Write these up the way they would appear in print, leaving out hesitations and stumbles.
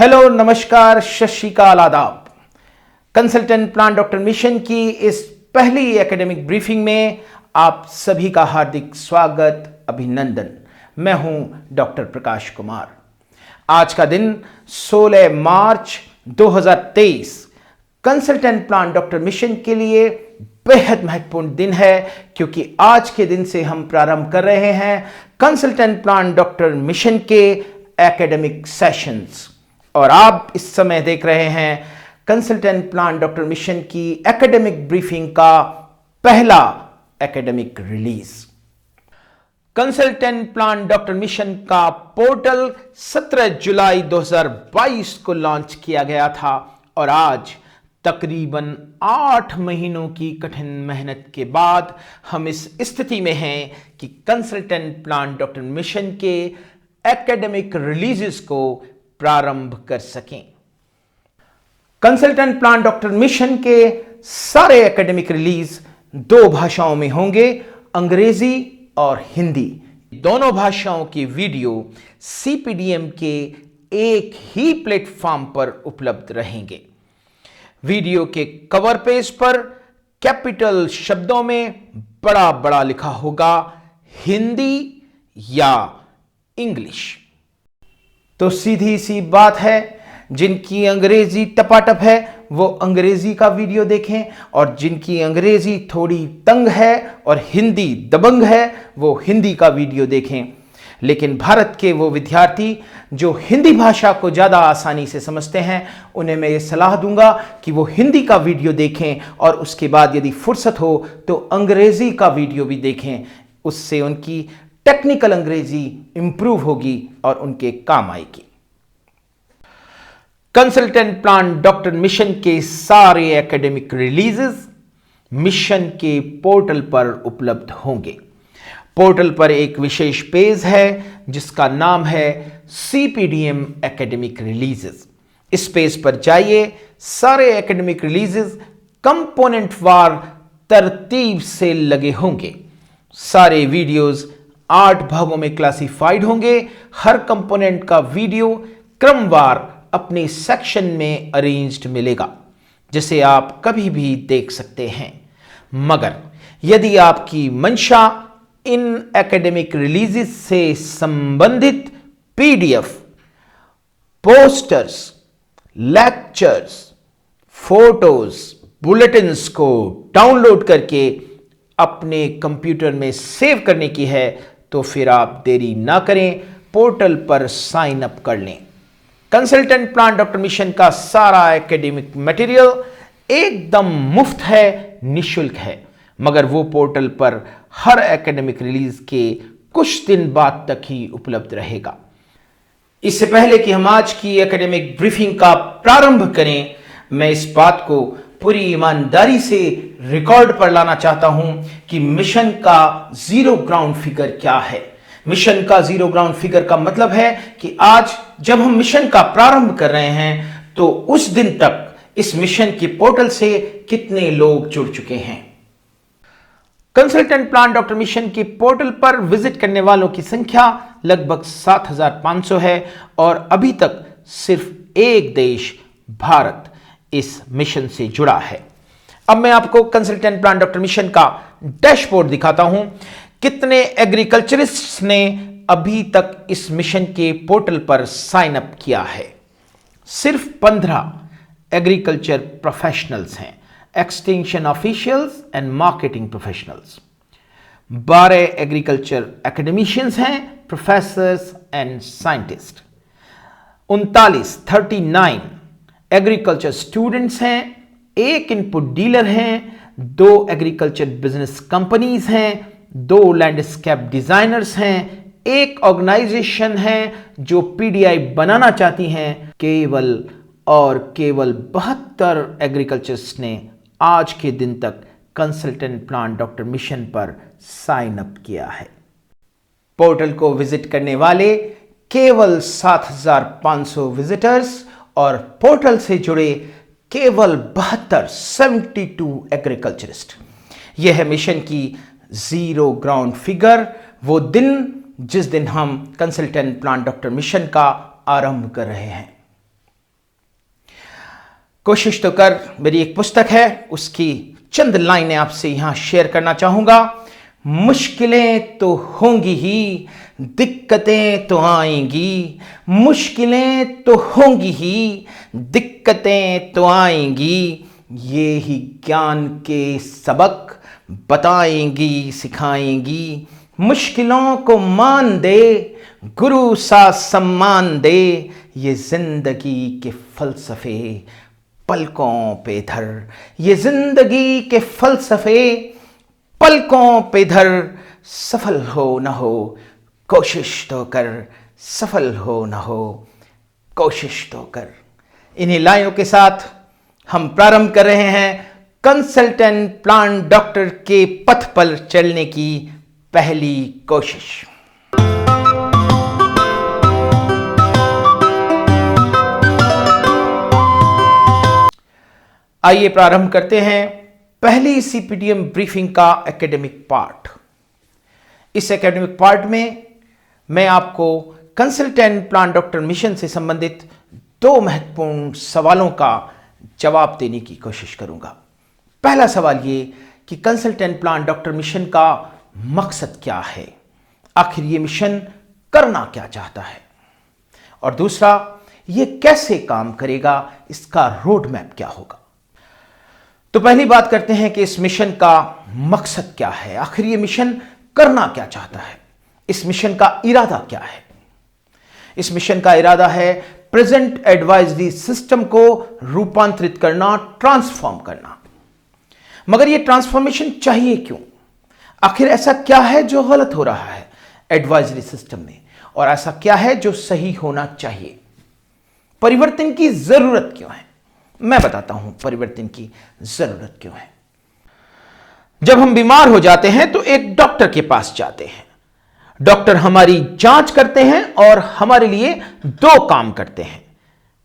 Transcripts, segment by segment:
Hello, नमस्कार, सत श्री अकाल, आदाब। कंसल्टेंट प्लान डॉक्टर मिशन की इस पहली एकेडमिक ब्रीफिंग में आप सभी का हार्दिक स्वागत, अभिनंदन। मैं हूं डॉक्टर प्रकाश कुमार। आज का दिन 16 मार्च 2023 कंसल्टेंट प्लान डॉक्टर मिशन के लिए बेहद महत्वपूर्ण दिन है, क्योंकि आज के दिन से हम प्रारंभ कर रहे हैं कंसल्टेंट प्लान डॉक्टर मिशन के एकेडमिक सेशंस। और आप इस समय देख रहे हैं कंसल्टेंट प्लान डॉक्टर मिशन की एकेडमिक ब्रीफिंग का पहला academic release. Consultant plan doctor mission का पोर्टल 17 जुलाई 2022 को लॉन्च किया गया था और आज तकरीबन 8 महीनों की कठिन मेहनत के बाद हम इस स्थिति में हैं कि कंसल्टेंट प्लान डॉक्टर मिशन के एकेडमिक रिलीजेस को प्रारंभ कर सकें। कंसल्टेंट प्लान डॉक्टर मिशन के सारे एकेडमिक रिलीज 2 भाषाओं में होंगे, अंग्रेजी और हिंदी। दोनों भाषाओं की वीडियो CPDM के एक ही प्लेटफॉर्म पर उपलब्ध रहेंगे। वीडियो के कवर पेज पर कैपिटल शब्दों में बड़ा बड़ा लिखा होगा हिंदी या इंग्लिश। तो सीधी सी बात है, जिनकी अंग्रेजी टपाटप है वो अंग्रेजी का वीडियो देखें, और जिनकी अंग्रेजी थोड़ी तंग है और हिंदी दबंग है वो हिंदी का वीडियो देखें। लेकिन भारत के वो विद्यार्थी जो हिंदी भाषा को ज़्यादा आसानी से समझते हैं, उन्हें मैं ये सलाह दूंगा कि वो हिंदी का वीडियो देखें और उसके बाद यदि फुर्सत हो तो अंग्रेजी का वीडियो भी देखें। उससे उनकी टेक्निकल अंग्रेजी इंप्रूव होगी और उनके काम आएगी। कंसल्टेंट प्लान डॉक्टर मिशन के सारे एकेडमिक रिलीजेस मिशन के पोर्टल पर उपलब्ध होंगे। पोर्टल पर एक विशेष पेज है जिसका नाम है CPDM एकेडमिक रिलीजेस। इस पेज पर जाइए, सारे एकेडमिक रिलीजेस कंपोनेंट वार तरतीब से लगे होंगे। सारे वीडियोस 8 भागों में क्लासिफाइड होंगे। हर कंपोनेंट का वीडियो क्रमवार अपने सेक्शन में अरेंज्ड मिलेगा, जिसे आप कभी भी देख सकते हैं। मगर यदि आपकी मंशा इन एकेडमिक रिलीजेस से संबंधित PDF, posters, lectures, photos, bulletins को डाउनलोड करके अपने कंप्यूटर में सेव करने की है, तो फिर आप देरी ना करें, पोर्टल पर साइन अप कर लें। कंसल्टेंट प्लान डॉक्टर मिशन का सारा एकेडमिक मटेरियल एकदम मुफ्त है, निशुल्क है, मगर वो पोर्टल पर हर एकेडमिक रिलीज के कुछ दिन बाद तक ही उपलब्ध रहेगा। इससे पहले कि हम आज की एकेडमिक ब्रीफिंग का प्रारंभ करें, मैं इस बात को पूरी ईमानदारी से रिकॉर्ड पर लाना चाहता हूं कि मिशन का जीरो ग्राउंड फिगर क्या है। मिशन का जीरो ग्राउंड फिगर का मतलब है कि आज जब हम मिशन का प्रारंभ कर रहे हैं तो उस दिन तक इस मिशन के पोर्टल से कितने लोग जुड़ चुके हैं। कंसल्टेंट प्लान डॉक्टर मिशन के पोर्टल पर विजिट करने वालों की संख्या लगभग 7500 है और अभी तक सिर्फ एक देश, भारत, इस मिशन से जुड़ा है। अब मैं आपको कंसल्टेंट प्लान डॉक्टर मिशन का डैशबोर्ड दिखाता हूं। कितने एग्रीकल्चरिस्ट्स ने अभी तक इस मिशन के पोर्टल पर साइन अप किया है? सिर्फ 15 एग्रीकल्चर प्रोफेशनल्स हैं, extension officials and marketing professionals. 12 agriculture academicians हैं, professors and scientist. 39 agriculture students हैं, 1 इनपुट डीलर हैं, 2 एग्रीकल्चर बिजनेस कंपनीज हैं, 2 लैंडस्केप डिजाइनर्स हैं, 1 ऑर्गेनाइजेशन है जो PDI बनाना चाहती हैं। केवल 72 एग्रीकल्चरिस्ट ने आज के दिन तक कंसल्टेंट प्लान डॉक्टर मिशन पर साइन अप किया है। पोर्टल को विजिट करने वाले केवल 7500 विजिटर्स और पोर्टल से जुड़े केवल 72 एग्रीकल्चरिस्ट। यह है मिशन की जीरो ग्राउंड फिगर, वो दिन जिस दिन हम कंसल्टेंट प्लान डॉक्टर मिशन का आरंभ कर रहे हैं। कोशिश तो कर मेरी एक पुस्तक है, उसकी चंद लाइनें आपसे यहां शेयर करना चाहूंगा। मुश्किलें तो होंगी ही, दिक्कतें तो आएंगी, मुश्किलें तो होंगी ही, दिक्कतें तो आएंगी, ये ही ज्ञान के सबक बताएंगी सिखाएंगी। मुश्किलों को मान दे, गुरु सा सम्मान दे, ये जिंदगी के फलसफे पलकों पे धर, ये जिंदगी के फलसफे पलकों पे धर। सफल हो न हो कोशिश तो कर, सफल हो न हो कोशिश तो कर। इन्हीं लाइनों के साथ हम प्रारंभ कर रहे हैं कंसल्टेंट प्लांट डॉक्टर के पथ पर चलने की पहली कोशिश। आइए प्रारंभ करते हैं पहली सीपीडीएम ब्रीफिंग का एकेडमिक पार्ट। इस एकेडमिक पार्ट में मैं आपको कंसल्टेंट प्लांट डॉक्टर मिशन से संबंधित दो महत्वपूर्ण सवालों का जवाब देने की कोशिश करूंगा। पहला सवाल ये कि कंसल्टेंट प्लांट डॉक्टर मिशन का मकसद क्या है, आखिर ये मिशन करना क्या चाहता है, और दूसरा ये कैसे काम करेगा, इसका रोड मैप क्या होगा। तो पहली बात करते हैं कि इस मिशन का मकसद क्या है, आखिर ये मिशन करना क्या चाहता है, इस मिशन का इरादा क्या है। इस मिशन का इरादा है प्रेजेंट एडवाइजरी सिस्टम को रूपांतरित करना, ट्रांसफॉर्म करना। मगर यह ट्रांसफॉर्मेशन चाहिए क्यों, आखिर ऐसा क्या है जो गलत हो रहा है एडवाइजरी सिस्टम में, और ऐसा क्या है जो सही होना चाहिए। परिवर्तन की जरूरत क्यों है, मैं बताता हूं परिवर्तन की जरूरत क्यों है। जब हम बीमार हो जाते हैं तो एक डॉक्टर के पास जाते हैं। डॉक्टर हमारी जांच करते हैं और हमारे लिए दो काम करते हैं।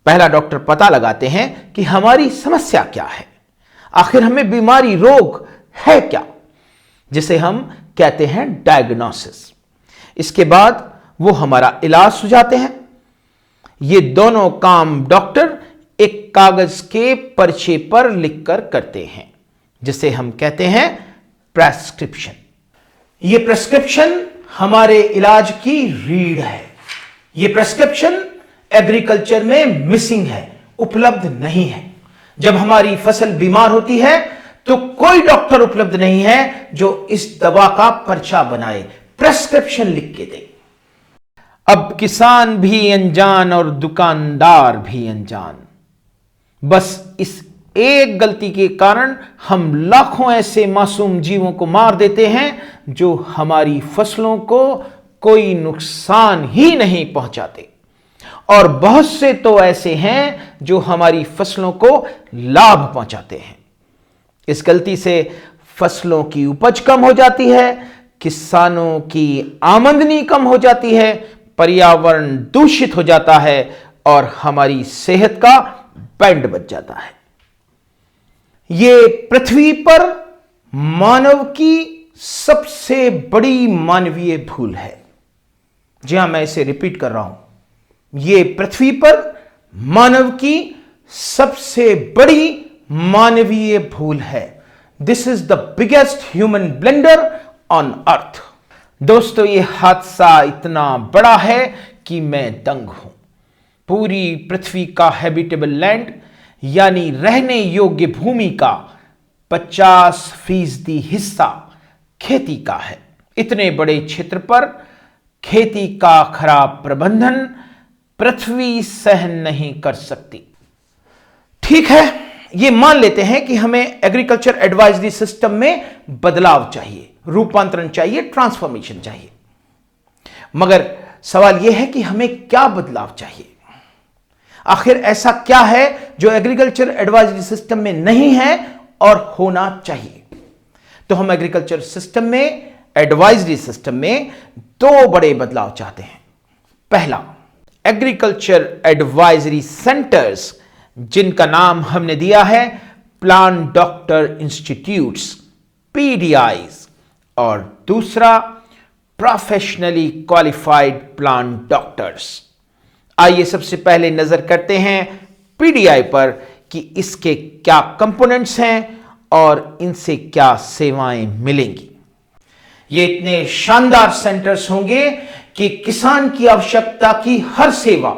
पहला, डॉक्टर पता लगाते हैं कि हमारी समस्या क्या है, आखिर हमें बीमारी रोग है क्या, जिसे हम कहते हैं डायग्नोसिस। इसके बाद वो हमारा इलाज सुझाते हैं। ये दोनों काम डॉक्टर एक कागज के पर्चे पर लिखकर करते हैं, जिसे हम कहते हैं प्रेस्क्रिप्शन। ये प्रेस्क्रिप्शन हमारे इलाज की रीढ़ है। ये प्रेस्क्रिप्शन एग्रीकल्चर में मिसिंग है, उपलब्ध नहीं है। जब हमारी फसल बीमार होती है तो कोई डॉक्टर उपलब्ध नहीं है जो इस दवा का पर्चा बनाए, प्रेस्क्रिप्शन लिख के दे। अब किसान भी अनजान और दुकानदार भी अनजान। बस इस एक गलती के कारण हम लाखों ऐसे मासूम जीवों को मार देते हैं जो हमारी फसलों को कोई नुकसान ही नहीं पहुंचाते, और बहुत से तो ऐसे हैं जो हमारी फसलों को लाभ पहुंचाते हैं। इस गलती से फसलों की उपज कम हो जाती है, किसानों की आमदनी कम हो जाती है, पर्यावरण दूषित हो जाता है और हमारी सेहत का बैंड बज जाता है। ये पृथ्वी पर मानव की सबसे बड़ी मानवीय भूल है। जी हां, मैं इसे रिपीट कर रहा हूं। ये पृथ्वी पर मानव की सबसे बड़ी मानवीय भूल है। This is the biggest human blunder on earth. दोस्तों, ये हादसा इतना बड़ा है कि मैं दंग हूं। पूरी पृथ्वी का हैबिटेबल लैंड यानी रहने योग्य भूमि का 50% हिस्सा खेती का है। इतने बड़े क्षेत्र पर खेती का खराब प्रबंधन पृथ्वी सहन नहीं कर सकती। ठीक है, ये मान लेते हैं कि हमें एग्रीकल्चर एडवाइजरी सिस्टम में बदलाव चाहिए, रूपांतरण चाहिए, ट्रांसफॉर्मेशन चाहिए। मगर सवाल यह है कि हमें क्या बदलाव चाहिए, आखिर ऐसा क्या है जो एग्रीकल्चर एडवाइजरी सिस्टम में नहीं है और होना चाहिए। तो हम एग्रीकल्चर सिस्टम में, एडवाइजरी सिस्टम में दो बड़े बदलाव चाहते हैं। पहला, एग्रीकल्चर एडवाइजरी सेंटर्स, जिनका नाम हमने दिया है प्लांट डॉक्टर इंस्टीट्यूट्स, पीडीआईज, और दूसरा प्रोफेशनली क्वालिफाइड प्लांट डॉक्टर्स। आइए सबसे पहले नजर करते हैं पीडीआई पर कि इसके क्या कंपोनेंट्स हैं और इनसे क्या सेवाएं मिलेंगी। ये इतने शानदार सेंटर्स होंगे कि किसान की आवश्यकता की हर सेवा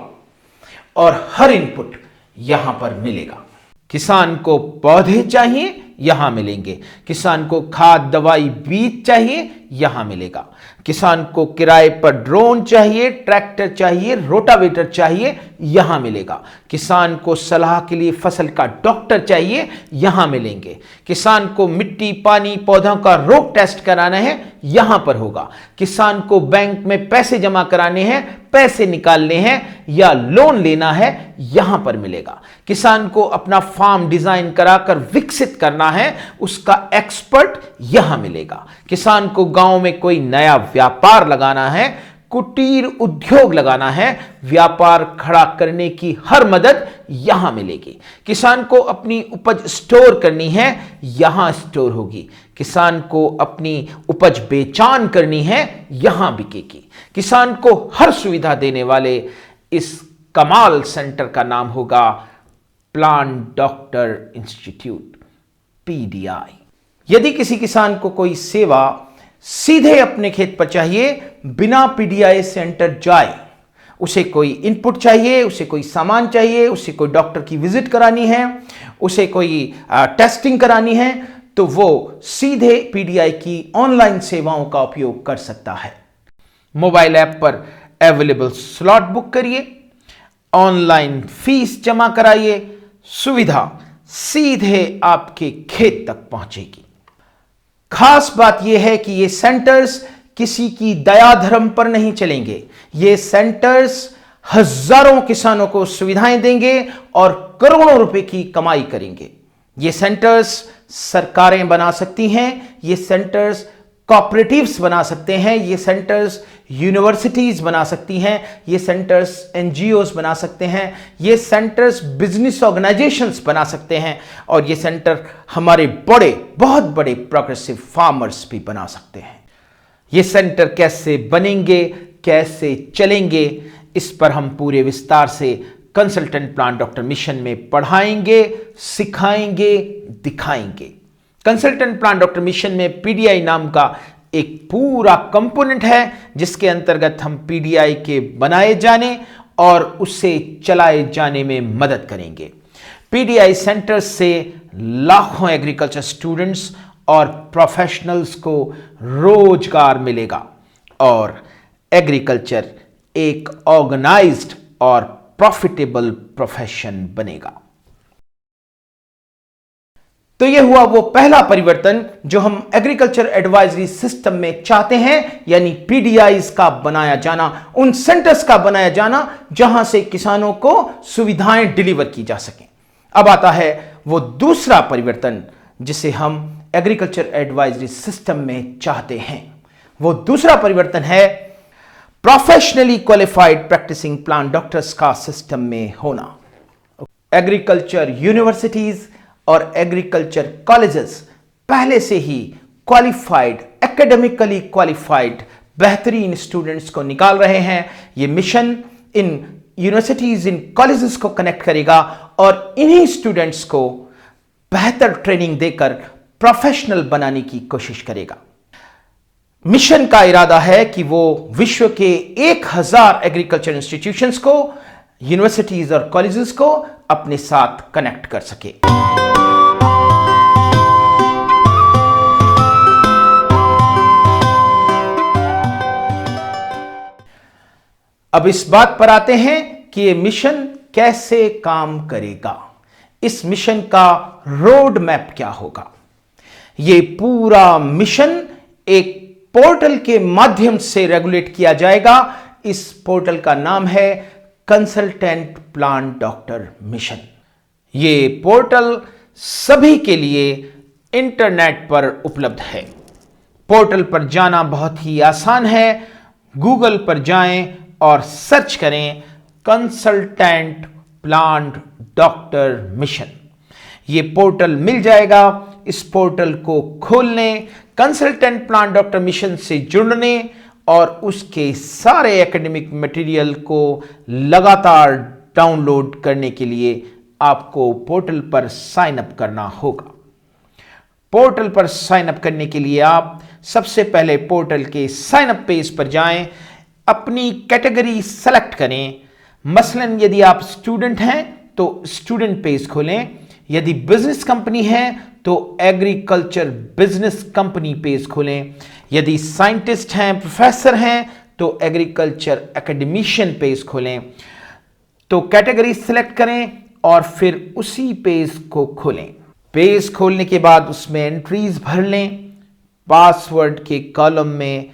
और हर इनपुट यहां पर मिलेगा। किसान को पौधे चाहिए, यहां मिलेंगे। किसान को खाद, दवाई, बीज चाहिए, यहां मिलेगा। किसान को किराए पर ड्रोन चाहिए, ट्रैक्टर चाहिए, रोटावेटर चाहिए, यहां मिलेगा। किसान को सलाह के लिए फसल का डॉक्टर चाहिए, यहां मिलेंगे। किसान को मिट्टी, पानी, पौधों का रोग टेस्ट कराना है, यहां पर होगा। किसान को बैंक में पैसे जमा कराने हैं, पैसे निकालने हैं या लोन लेना है, यहां पर मिलेगा। किसान को अपना फार्म डिजाइन कराकर विकसित करना है, उसका एक्सपर्ट यहां मिलेगा। किसान को गांव में कोई नया व्यापार लगाना है, कुटीर उद्योग लगाना है, व्यापार खड़ा करने की हर मदद यहां मिलेगी। किसान को अपनी उपज स्टोर करनी है, यहां स्टोर होगी। किसान को अपनी उपज बेचान करनी है, यहां बिकेगी। किसान को हर सुविधा देने वाले इस कमाल सेंटर का नाम होगा प्लांट डॉक्टर इंस्टीट्यूट, पीडीआई। यदि किसी किसान को कोई सेवा सीधे अपने खेत पर चाहिए, बिना पीडीआई सेंटर जाए, उसे कोई इनपुट चाहिए, उसे कोई सामान चाहिए, उसे कोई डॉक्टर की विजिट करानी है, उसे कोई टेस्टिंग करानी है, तो वो सीधे पीडीआई की ऑनलाइन सेवाओं का उपयोग कर सकता है। मोबाइल ऐप पर अवेलेबल स्लॉट बुक करिए, ऑनलाइन फीस जमा कराइए, सुविधा सीधे आपके खेत तक पहुंचेगी। खास बात यह है कि ये सेंटर्स किसी की दया धर्म पर नहीं चलेंगे। ये सेंटर्स हजारों किसानों को सुविधाएं देंगे और करोड़ों रुपए की कमाई करेंगे। ये सेंटर्स सरकारें बना सकती हैं, ये सेंटर्स कॉपरेटिव्स बना सकते हैं, ये सेंटर्स यूनिवर्सिटीज बना सकती हैं, ये सेंटर्स एनजीओज बना सकते हैं, ये सेंटर्स बिजनेस ऑर्गेनाइजेशंस बना सकते हैं और ये सेंटर हमारे बहुत बड़े प्रोग्रेसिव फार्मर्स भी बना सकते हैं। ये सेंटर कैसे बनेंगे, कैसे चलेंगे, इस पर हम पूरे विस्तार से कंसल्टेंट प्लांट डॉक्टर मिशन में पढ़ाएंगे, सिखाएंगे, दिखाएंगे। कंसल्टेंट प्लांट डॉक्टर मिशन में पीडीआई नाम का एक पूरा कंपोनेंट है, जिसके अंतर्गत हम पीडीआई के बनाए जाने और उसे चलाए जाने में मदद करेंगे। पीडीआई सेंटर से लाखों एग्रीकल्चर स्टूडेंट्स और प्रोफेशनल्स को रोजगार मिलेगा और एग्रीकल्चर एक ऑर्गेनाइज्ड और प्रॉफिटेबल प्रोफेशन बनेगा। तो यह हुआ वो पहला परिवर्तन जो हम एग्रीकल्चर एडवाइजरी सिस्टम में चाहते हैं, यानी पीडीआईज का बनाया जाना, उन सेंटर्स का बनाया जाना जहां से किसानों को सुविधाएं डिलीवर की जा सकें। अब आता है वो दूसरा परिवर्तन जिसे हम एग्रीकल्चर एडवाइजरी सिस्टम में चाहते हैं। वो दूसरा परिवर्तन है professionally qualified practicing plant doctors का सिस्टम में होना। एग्रीकल्चर यूनिवर्सिटीज और एग्रीकल्चर कॉलेजेस पहले से ही क्वालिफाइड, एकेडमिकली क्वालिफाइड बेहतरीन स्टूडेंट्स को निकाल रहे हैं। ये मिशन इन यूनिवर्सिटीज, इन कॉलेजेस को कनेक्ट करेगा और इन्हीं स्टूडेंट्स को बेहतर ट्रेनिंग देकर प्रोफेशनल बनाने की कोशिश करेगा। मिशन का इरादा है कि वो विश्व के 1000 एग्रीकल्चर इंस्टीट्यूशंस को, यूनिवर्सिटीज और कॉलेजेस को अपने साथ कनेक्ट कर सके। अब इस बात पर आते हैं कि यह मिशन कैसे काम करेगा। इस मिशन का रोड मैप क्या होगा। यह पूरा मिशन एक पोर्टल के माध्यम से रेगुलेट किया जाएगा। इस पोर्टल का नाम है कंसल्टेंट प्लांट डॉक्टर मिशन। यह पोर्टल सभी के लिए इंटरनेट पर उपलब्ध है। पोर्टल पर जाना बहुत ही आसान है। गूगल पर जाएं और सर्च करें कंसल्टेंट प्लांट डॉक्टर मिशन। यह पोर्टल मिल जाएगा। इस पोर्टल को खोलने, कंसल्टेंट प्लांट डॉक्टर मिशन से जुड़ने और उसके सारे एकेडमिक मटेरियल को लगातार डाउनलोड करने के लिए आपको पोर्टल पर साइन अप करना होगा। पोर्टल पर साइन अप करने के लिए आप सबसे पहले पोर्टल के साइन अप पेज पर जाएं, अपनी कैटेगरी सेलेक्ट करें। मसलन यदि आप स्टूडेंट हैं तो स्टूडेंट पेज खोलें, यदि बिजनेस कंपनी है तो एग्रीकल्चर बिजनेस कंपनी पेज खोलें, यदि साइंटिस्ट हैं, प्रोफेसर हैं तो एग्रीकल्चर एकेडमिशियन पेज खोलें। तो कैटेगरी सिलेक्ट करें और फिर उसी पेज को खोलें। पेज खोलने के बाद उसमें एंट्रीज भर लें। पासवर्ड के कॉलम में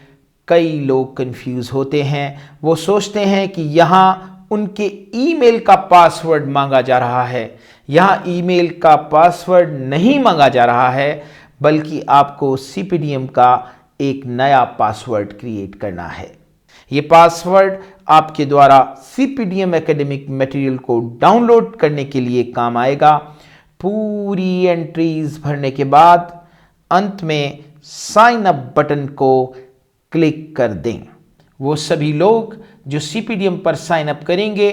कई लोग कंफ्यूज होते हैं, वो सोचते हैं कि यहां उनके ईमेल का पासवर्ड मांगा जा रहा है। यहां ईमेल का पासवर्ड नहीं मांगा जा रहा है, बल्कि आपको सीपीडीएम का एक नया पासवर्ड क्रिएट करना है। यह पासवर्ड आपके द्वारा सीपीडीएम एकेडमिक मटेरियल को डाउनलोड करने के लिए काम आएगा। पूरी एंट्रीज भरने के बाद अंत में साइन अप बटन को क्लिक कर दें। वो सभी लोग जो सीपीडीएम पर साइन अप करेंगे,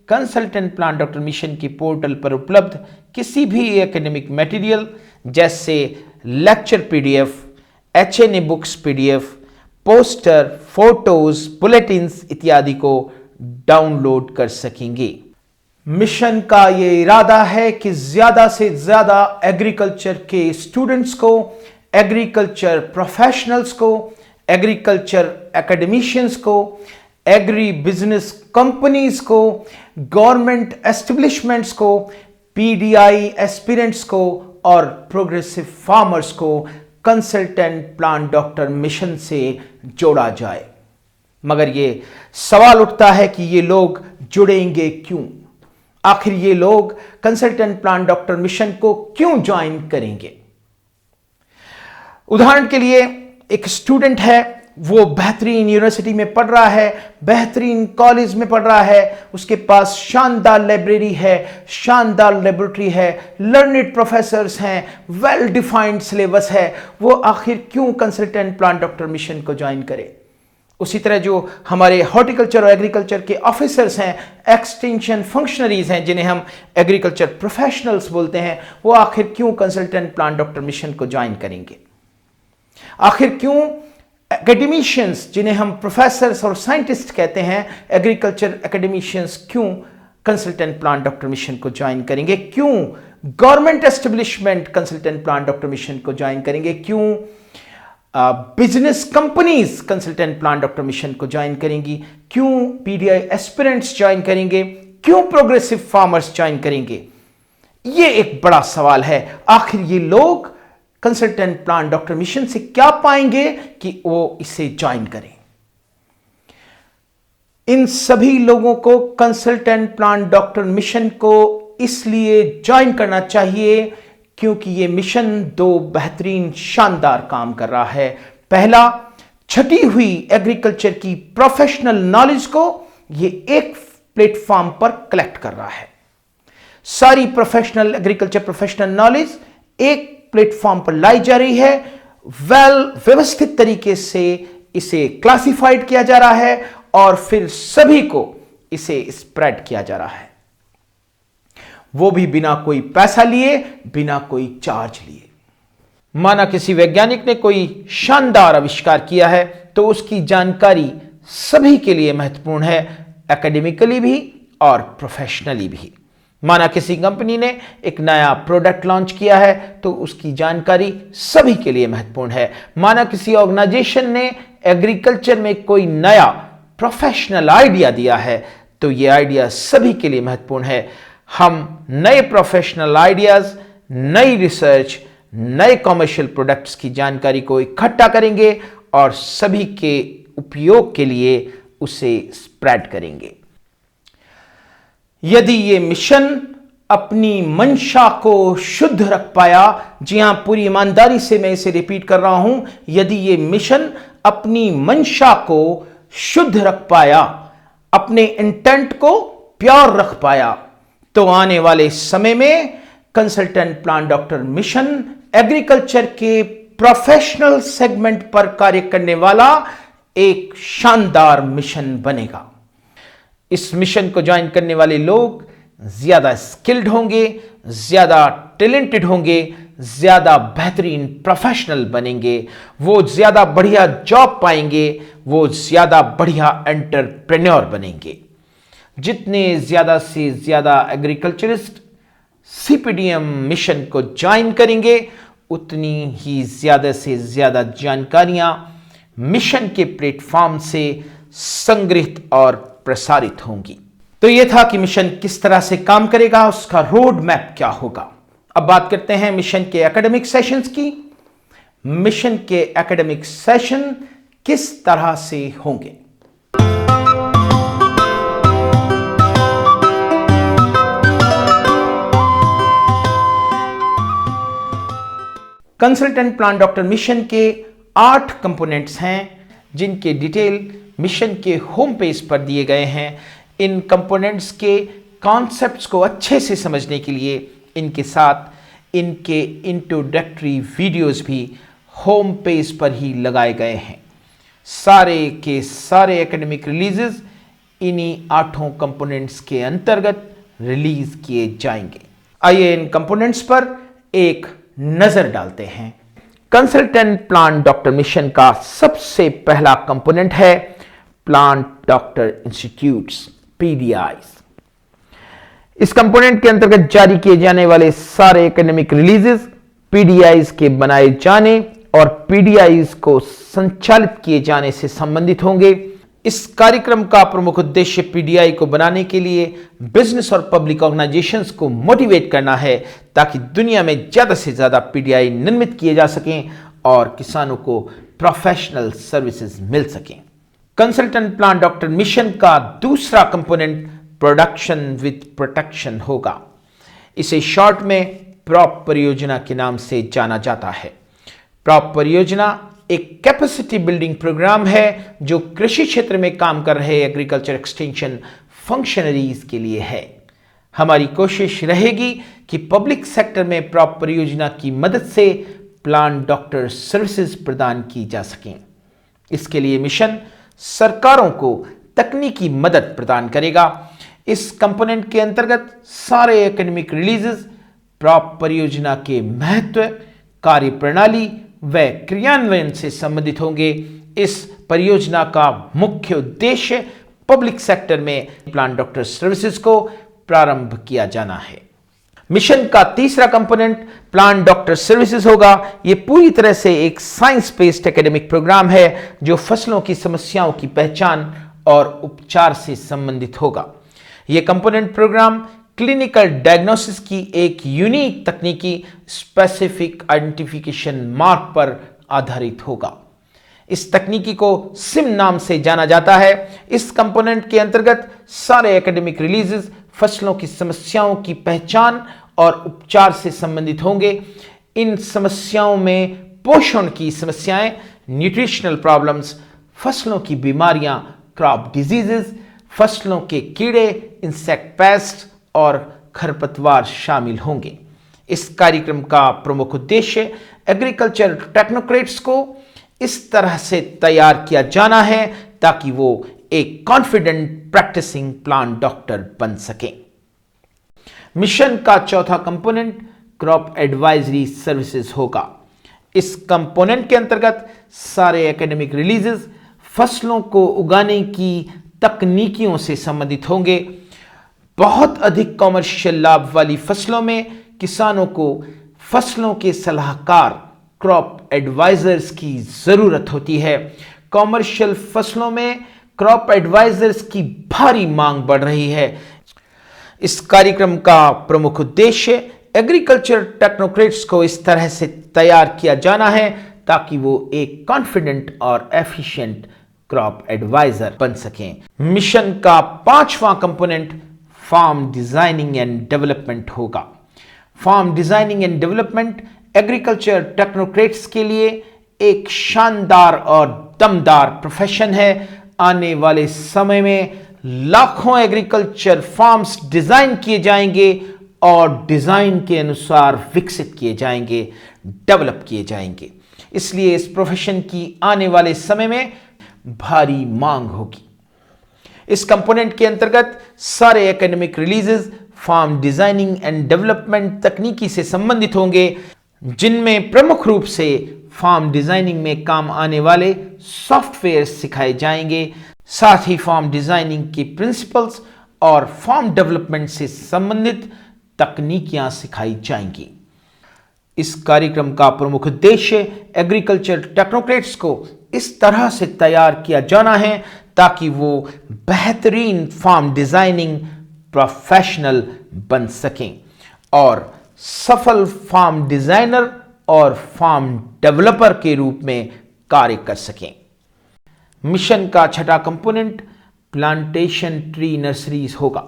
कंसल्टेंट प्लान डॉक्टर मिशन की पोर्टल पर उपलब्ध किसी भी एकेडमिक मटेरियल जैसे lecture PDF, HNA books PDF, poster, photos, bulletins इत्यादि को डाउनलोड कर सकेंगे। मिशन का ये इरादा है कि ज्यादा से ज्यादा एग्रीकल्चर के स्टूडेंट्स को, एग्रीकल्चर प्रोफेशनल्स को, एग्रीकल्चर एकेडमिशियंस को, एग्री बिजनेस कंपनीज को, गवर्नमेंट एस्टेब्लिशमेंट्स को, पीडीआई एस्पिरेंट्स को और प्रोग्रेसिव फार्मर्स को कंसल्टेंट प्लान डॉक्टर मिशन से जोड़ा जाए। मगर ये सवाल उठता है कि ये लोग जुड़ेंगे क्यों? आखिर ये लोग कंसल्टेंट प्लान डॉक्टर मिशन को क्यों ज्वाइन करेंगे? उदाहरण के लिए एक स्टूडेंट है, वो बेहतरीन यूनिवर्सिटी में पढ़ रहा है, बेहतरीन कॉलेज में पढ़ रहा है, उसके पास शानदार लाइब्रेरी है, शानदार लेबोरेटरी है, लर्नेड प्रोफेसर्स हैं, वेल डिफाइंड सिलेबस है। वो आखिर क्यों कंसल्टेंट प्लान डॉक्टर मिशन को ज्वाइन करे? उसी तरह जो हमारे हॉर्टिकल्चर और एग्रीकल्चर के ऑफिसर्स हैं, एक्सटेंशन फंक्शनरीज हैं, जिन्हें हम एग्रीकल्चर प्रोफेशनल्स बोलते हैं, वो आखिर क्यों कंसल्टेंट प्लान डॉक्टर मिशन को ज्वाइन करेंगे? आखिर क्यों एकेडमिशियंस, जिन्हें हम प्रोफेसर्स और साइंटिस्ट कहते हैं, एग्रीकल्चर एकेडमिशियंस क्यों कंसल्टेंट प्लान डॉक्टर मिशन को ज्वाइन करेंगे? क्यों government establishment consultant plan doctor mission को ज्वाइन करेंगे? क्यों business companies consultant plan doctor mission को ज्वाइन करेंगी? क्यों पीडीआई एस्पिरेंट्स ज्वाइन करेंगे? क्यों प्रोग्रेसिव फार्मर्स ज्वाइन करेंगे? ये एक बड़ा सवाल है। आखिर ये लोग कंसल्टेंट प्लान डॉक्टर मिशन से क्या पाएंगे कि वो इसे ज्वाइन करें? इन सभी लोगों को कंसल्टेंट प्लान डॉक्टर मिशन को इसलिए ज्वाइन करना चाहिए क्योंकि ये मिशन दो बेहतरीन शानदार काम कर रहा है। पहला, छटी हुई एग्रीकल्चर की प्रोफेशनल नॉलेज को ये एक प्लेटफॉर्म पर कलेक्ट कर रहा है। सारी प्रोफेशनल एग्रीकल्चर प्रोफेशनल नॉलेज एक प्लेटफॉर्म पर लाई जा रही है। व्यवस्थित तरीके से इसे क्लासिफाइड किया जा रहा है और फिर सभी को इसे स्प्रेड किया जा रहा है, वो भी बिना कोई पैसा लिए, बिना कोई चार्ज लिए। माना किसी वैज्ञानिक ने कोई शानदार आविष्कार किया है तो उसकी जानकारी सभी के लिए महत्वपूर्ण है, एकेडमिकली भी और प्रोफेशनली भी। माना किसी कंपनी ने एक नया प्रोडक्ट लॉन्च किया है तो उसकी जानकारी सभी के लिए महत्वपूर्ण है। माना किसी ऑर्गेनाइजेशन ने एग्रीकल्चर में कोई नया प्रोफेशनल आइडिया दिया है तो यह आइडिया सभी के लिए महत्वपूर्ण है। हम नए प्रोफेशनल आइडियाज, नई रिसर्च, नए कमर्शियल प्रोडक्ट्स की जानकारी को इकट्ठा करेंगे और सभी के उपयोग के लिए उसे स्प्रेड करेंगे। यदि ये मिशन अपनी मंशा को शुद्ध रख पाया, जी हां, पूरी ईमानदारी से मैं इसे रिपीट कर रहा हूं, यदि ये मिशन अपनी मंशा को शुद्ध रख पाया, अपने इंटेंट को प्योर रख पाया, तो आने वाले समय में consultant plan doctor mission agriculture के प्रोफेशनल सेगमेंट पर कार्य करने वाला एक शानदार मिशन बनेगा। इस मिशन को ज्वाइन करने वाले लोग ज्यादा स्किल्ड होंगे, ज्यादा टैलेंटेड होंगे, ज्यादा बेहतरीन प्रोफेशनल बनेंगे, वो ज्यादा बढ़िया जॉब पाएंगे, वो ज्यादा बढ़िया एंटरप्रेन्योर बनेंगे। जितने ज्यादा से ज्यादा एग्रीकल्चरिस्ट सीपीडीएम मिशन को ज्वाइन करेंगे, उतनी ही ज्यादा से ज्यादा जानकारियां मिशन के प्लेटफॉर्म से संग्रहित और प्रसारित होंगी। तो यह था कि मिशन किस तरह से काम करेगा, उसका रोड मैप क्या होगा। अब बात करते हैं मिशन के एकेडमिक सेशंस की। मिशन के एकेडमिक सेशन किस तरह से होंगे? कंसल्टेंट प्लान डॉक्टर मिशन के 8 कंपोनेंट्स हैं, जिनके डिटेल मिशन के होम पेज पर दिए गए हैं। इन कंपोनेंट्स के कॉन्सेप्ट्स को अच्छे से समझने के लिए इनके साथ इनके इंट्रोडक्टरी वीडियोस भी होम पेज पर ही लगाए गए हैं। सारे के सारे एकेडमिक रिलीजेस इन्हीं 8 कंपोनेंट्स के अंतर्गत रिलीज किए जाएंगे। आइए इन कंपोनेंट्स पर एक नजर डालते हैं। कंसल्टेंट प्लान डॉक्टर मिशन का सबसे पहला कंपोनेंट है प्लान डॉक्टर इंस्टीट्यूट्स, पीडीआईज। इस कंपोनेंट के अंतर्गत जारी किए जाने वाले सारे एकेडमिक रिलीजेस पीडीआईज के बनाए जाने और पीडीआईज को संचालित किए जाने से संबंधित होंगे। इस कार्यक्रम का प्रमुख उद्देश्य पीडीआई को बनाने के लिए बिजनेस और पब्लिक ऑर्गेनाइजेशंस को मोटिवेट करना है, ताकि दुनिया में ज्यादा से ज्यादा पीडीआई निर्मित किए जा सकें और किसानों को प्रोफेशनल सर्विसेज मिल सकें। कंसल्टेंट प्लान डॉक्टर मिशन का दूसरा कंपोनेंट प्रोडक्शन विद प्रोटेक्शन होगा। इसे शॉर्ट में प्रॉप परियोजना के नाम से जाना जाता है। प्रॉप परियोजना एक कैपेसिटी बिल्डिंग प्रोग्राम है जो कृषि क्षेत्र में काम कर रहे एग्रीकल्चर एक्सटेंशन फंक्शनरीज के लिए है। हमारी कोशिश रहेगी कि पब्लिक सेक्टर में प्रॉप परियोजना की मदद से प्लान डॉक्टर सर्विसेज प्रदान की जा सकें। इसके लिए मिशन सरकारों को तकनीकी मदद प्रदान करेगा। इस कंपोनेंट के अंतर्गत सारे एकेडमिक रिलीजेस प्रॉप परियोजना के महत्व, कार्यप्रणाली व क्रियान्वयन से संबंधित होंगे। इस परियोजना का मुख्य उद्देश्य पब्लिक सेक्टर में प्लान डॉक्टर सर्विसेज को प्रारंभ किया जाना है। मिशन का तीसरा कंपोनेंट प्लान डॉक्टर सर्विसेज होगा। यह पूरी तरह से एक साइंस बेस्ड एकेडमिक प्रोग्राम है जो फसलों की समस्याओं की पहचान और उपचार से संबंधित होगा। यह कंपोनेंट प्रोग्राम क्लिनिकल डायग्नोसिस की एक यूनिक तकनीकी स्पेसिफिक आइडेंटिफिकेशन मार्क पर आधारित होगा। इस तकनीकी को सिम नाम से जाना जाता है। इस कंपोनेंट के अंतर्गत सारे एकेडमिक रिलीजेस फसलों की समस्याओं की पहचान और उपचार से संबंधित होंगे। इन समस्याओं में पोषण की समस्याएं, न्यूट्रिशनल प्रॉब्लम्स, फसलों की बीमारियां, क्रॉप डिजीजेस, फसलों के कीड़े, इंसेक्ट पेस्ट और खरपतवार शामिल होंगे। इस कार्यक्रम का प्रमुख उद्देश्य एग्रीकल्चर टेक्नोक्रेट्स को इस तरह से तैयार किया जाना है ताकि वो एक कॉन्फिडेंट प्रैक्टिसिंग प्लांट डॉक्टर बन सकें। मिशन का चौथा कंपोनेंट क्रॉप एडवाइजरी सर्विसेज होगा। इस कंपोनेंट के अंतर्गत सारे एकेडमिक रिलीजेस फसलों को उगाने की तकनीकियों से संबंधित होंगे। बहुत अधिक कॉमर्शियल लाभ वाली फसलों में किसानों को फसलों के सलाहकार क्रॉप एडवाइजर्स की जरूरत होती है। कॉमर्शियल फसलों में क्रॉप एडवाइजर्स की भारी मांग बढ़ रही है। इस कार्यक्रम का प्रमुख उद्देश्य एग्रीकल्चर टेक्नोक्रेट्स को इस तरह से तैयार किया जाना है ताकि वो एक कॉन्फिडेंट और एफिशिएंट क्रॉप एडवाइजर बन सकें। मिशन का पांचवां component farm designing and development होगा। Farm designing and development agriculture technocrats के लिए एक शानदार और दमदार प्रोफेशन है। आने वाले समय में लाखों एग्रीकल्चर फार्म्स डिजाइन किए जाएंगे और डिजाइन के अनुसार विकसित किए जाएंगे, डेवलप किए जाएंगे। इसलिए इस प्रोफेशन की आने वाले समय में भारी मांग होगी। इस कंपोनेंट के अंतर्गत सारे academic releases farm designing and development तकनीकी से संबंधित होंगे, जिनमें प्रमुख रूप से फार्म डिजाइनिंग में काम आने वाले सॉफ्टवेयर सिखाए जाएंगे। साथ ही फार्म डिजाइनिंग की प्रिंसिपल्स और फार्म डेवलपमेंट से संबंधित तकनीकियां सिखाई जाएंगी। इस कार्यक्रम का प्रमुख उद्देश्य एग्रीकल्चर टेक्नोक्रेट्स को इस तरह से तैयार किया जाना है ताकि वो बेहतरीन फार्म डिजाइनिंग प्रोफेशनल बन सकें और सफल फार्म डिजाइनर और फार्म डेवलपर के रूप में कार्य कर सकें। मिशन का छठा कंपोनेंट प्लांटेशन ट्री नर्सरीज होगा।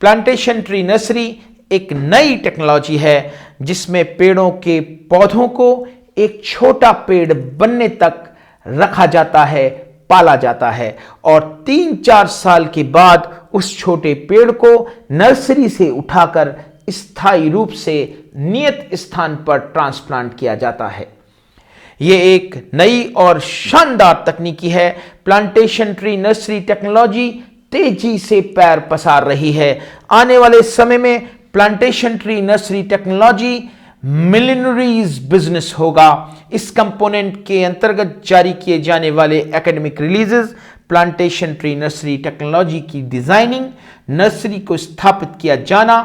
प्लांटेशन ट्री नर्सरी एक नई टेक्नोलॉजी है जिसमें पेड़ों के पौधों को एक छोटा पेड़ बनने तक रखा जाता है, पाला जाता है और 3-4 साल के बाद उस छोटे पेड़ को नर्सरी से उठाकर स्थायी रूप से नियत स्थान पर ट्रांसप्लांट किया जाता है। यह एक नई और शानदार तकनीकी है। प्लांटेशन ट्री नर्सरी टेक्नोलॉजी तेजी से पैर पसार रही है। आने वाले समय में plantation tree nursery technology millionaires business होगा। इस कंपोनेंट के अंतर्गत जारी किए जाने वाले academic releases plantation tree nursery technology की डिजाइनिंग, नर्सरी को स्थापित किया जाना,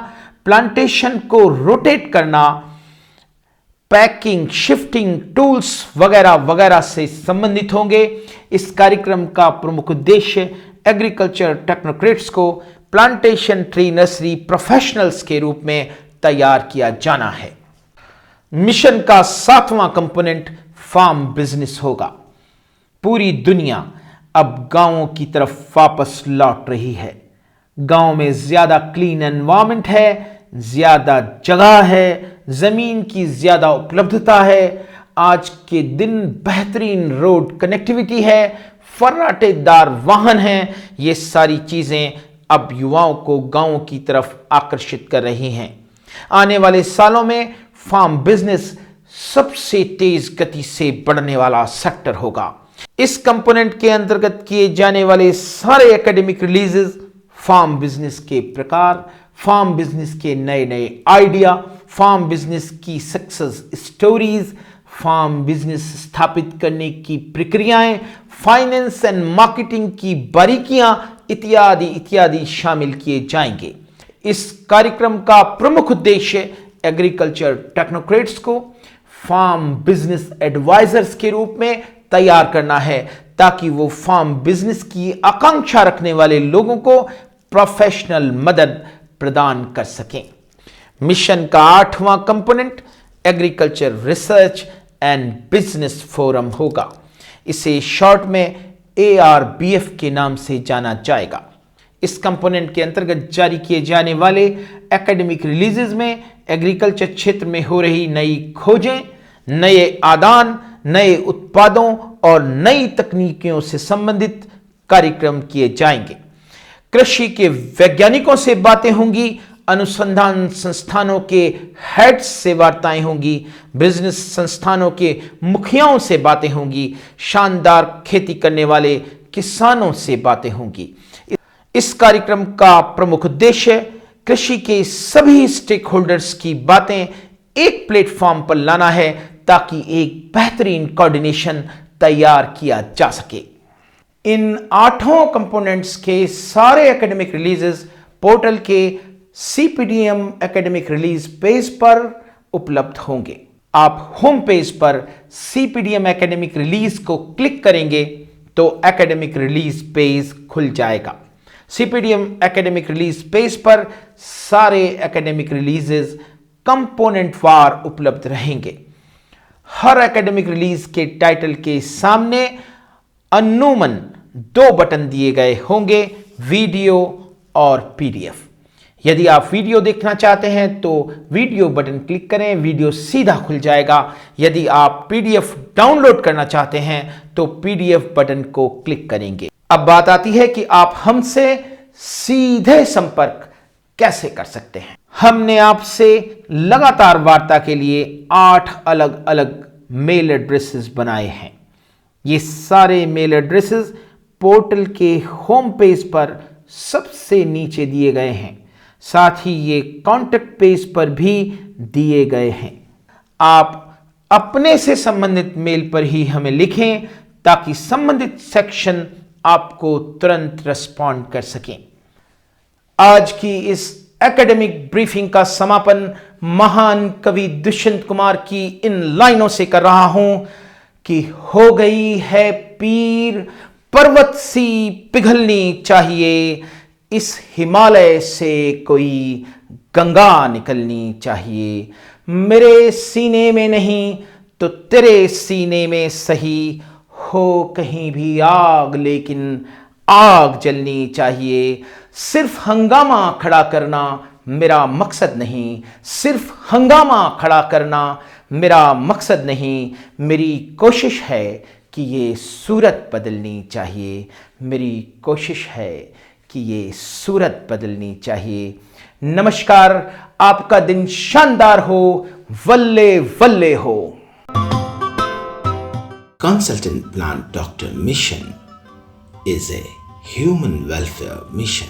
प्लांटेशन को रोटेट करना, पैकिंग, शिफ्टिंग, टूल्स वगैरह वगैरह से संबंधित होंगे। इस कार्यक्रम का प्रमुख उद्देश्य एग्रीकल्चर टेक्नोक्रेट्स को प्लांटेशन ट्री नर्सरी प्रोफेशनल्स के रूप में तैयार किया जाना है। मिशन का 7वां कंपोनेंट फार्म बिजनेस होगा। पूरी दुनिया अब गांवों की तरफ वापस लौट रही है। गांव में ज्यादा क्लीन एनवायरनमेंट है, ज्यादा जगह है, जमीन की ज्यादा उपलब्धता है। आज के दिन बेहतरीन रोड कनेक्टिविटी है, फर्राटेदार वाहन हैं। ये सारी चीजें अब युवाओं को गांवों की तरफ आकर्षित कर रही हैं। आने वाले सालों में फार्म बिजनेस सबसे तेज गति से बढ़ने वाला सेक्टर होगा। इस कंपोनेंट के अंतर्गत किए जाने वाले सारे एकेडमिक रिलीजेस फार्म बिजनेस के प्रकार, फार्म बिजनेस के नए नए आइडिया, फार्म बिजनेस की सक्सेस स्टोरीज, फार्म बिजनेस स्थापित करने की प्रक्रियाएं, फाइनेंस एंड मार्केटिंग की बारीकियां इत्यादि इत्यादि शामिल किए जाएंगे। इस कार्यक्रम का प्रमुख उद्देश्य एग्रीकल्चर टेक्नोक्रेट्स को फार्म बिजनेस एडवाइजर्स के रूप में तैयार करना है ताकि वो फार्म बिजनेस की आकांक्षा रखने वाले लोगों को प्रोफेशनल मदद प्रदान कर सकें। मिशन का 8वां component agriculture research and business forum होगा। इसे शॉर्ट में ARBF के नाम से जाना जाएगा। इस कंपोनेंट के अंतर्गत जारी किए जाने वाले एकेडमिक रिलीजेस में एग्रीकल्चर क्षेत्र में हो रही नई खोजें, नए आदान, नए उत्पादों और नई तकनीकों से संबंधित कार्यक्रम किए जाएंगे। कृषि के वैज्ञानिकों से बातें होंगी, अनुसंधान संस्थानों के हेड्स से वार्ताएं होंगी, बिजनेस संस्थानों के मुखियाओं से बातें होंगी, शानदार खेती करने वाले किसानों से बातें होंगी। इस कार्यक्रम का प्रमुख उद्देश्य कृषि के सभी स्टेक होल्डर्स की बातें एक प्लेटफॉर्म पर लाना है ताकि एक बेहतरीन कोऑर्डिनेशन तैयार किया जा सके। इन 8 कंपोनेंट्स के सारे एकेडमिक रिलीजेस पोर्टल के CPDM एकेडमिक रिलीज पेज पर उपलब्ध होंगे। आप होम पेज पर CPDM एकेडमिक रिलीज को क्लिक करेंगे तो एकेडमिक रिलीज पेज खुल जाएगा। CPDM एकेडमिक रिलीज पेज पर सारे एकेडमिक रिलीजेस कंपोनेंट वार उपलब्ध रहेंगे। हर एकेडमिक रिलीज के टाइटल के सामने अनूमन 2 बटन दिए गए होंगे, वीडियो और PDF। यदि आप वीडियो देखना चाहते हैं तो वीडियो बटन क्लिक करें, वीडियो सीधा खुल जाएगा। यदि आप PDF डाउनलोड करना चाहते हैं तो PDF बटन को क्लिक करेंगे। अब बात आती है कि आप हमसे सीधे संपर्क कैसे कर सकते हैं। हमने आपसे लगातार वार्ता के लिए 8 अलग अलग मेल एड्रेसेस बनाए हैं। ये सारे मेल एड्रेसेस पोर्टल के होम पेज पर सबसे नीचे दिए गए हैं। साथ ही ये कॉन्टैक्ट पेज पर भी दिए गए हैं। आप अपने से संबंधित मेल पर ही हमें लिखें ताकि संबंधित सेक्शन आपको तुरंत रिस्पॉन्ड कर सकें। आज की इस एकेडमिक ब्रीफिंग का समापन महान कवि दुष्यंत कुमार की इन लाइनों से कर रहा हूं कि हो गई है पीर पर्वत सी पिघलनी चाहिए, इस हिमालय से कोई गंगा निकलनी चाहिए। मेरे सीने में नहीं तो तेरे सीने में सही, हो कहीं भी आग लेकिन आग जलनी चाहिए। सिर्फ हंगामा खड़ा करना मेरा मकसद नहीं, सिर्फ हंगामा खड़ा करना मेरा मकसद नहीं। मेरी कोशिश है कि ये सूरत बदलनी चाहिए, मेरी कोशिश है कि ये सूरत बदलनी चाहिए। नमस्कार, आपका दिन शानदार हो, वल्ले वल्ले हो। Consultant Plant Doctor Mission is a human welfare mission.